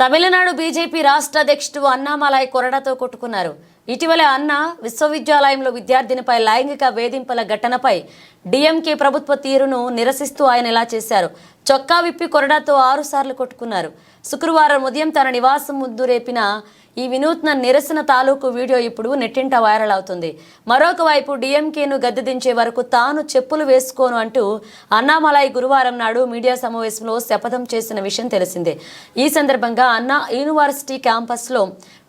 Tamil Nadu BJP రాష్ట్ర అధ్యక్షుడు అన్నామలై కొరడాతో కొట్టుకున్నారు. ఇటీవల అన్నా విశ్వవిద్యాలయంలో విద్యార్థినిపై లైంగిక వేధింపుల ఘటనపై డీఎంకే ప్రభుత్వ తీరును నిరసిస్తూ ఆయన ఇలా చేశారు. చొక్కా విప్పి కొరడాతో 6 సార్లు కొట్టుకున్నారు. శుక్రవారం ఉదయం తన నివాసం ముందు రేపిన ఈ వినూత్న నిరసన తాలూకు వీడియో ఇప్పుడు నెట్టింట వైరల్ అవుతుంది. మరొక వైపు డీఎంకేను గద్దెదించే వరకు తాను చెప్పులు వేసుకోను అంటూ అన్నామలై గురువారం నాడు మీడియా సమావేశంలో శపథం చేసిన విషయం తెలిసిందే. ఈ సందర్భంగా అన్నా యూనివర్సిటీ క్యాంపస్లో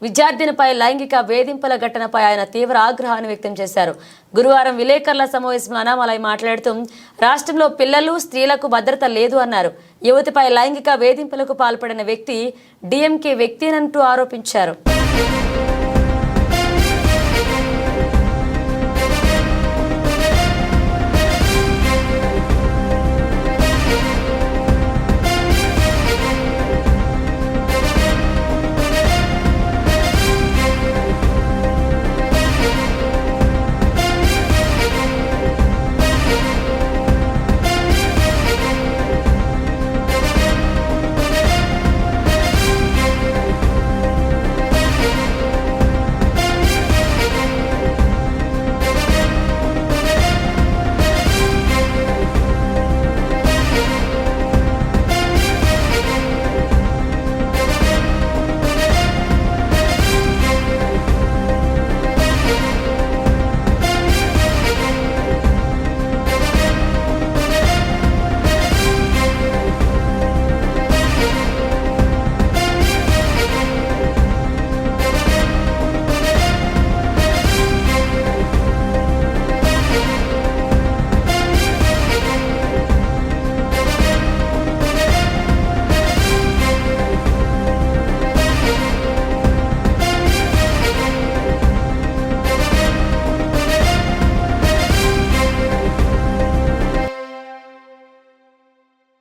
విద్యార్థినిపై లైంగిక వేధింపుల ఘటనపై ఆయన తీవ్ర ఆగ్రహాన్ని వ్యక్తం చేశారు. గురువారం విలేకరుల సమావేశంలో అన్నామలై మాట్లాడుతూ రాష్ట్రంలో పిల్లలు స్త్రీలకు భద్రత లేదు అన్నారు. యువతిపై లైంగిక వేధింపులకు పాల్పడిన వ్యక్తి డీఎంకే వ్యక్తినంటూ ఆరోపించారు.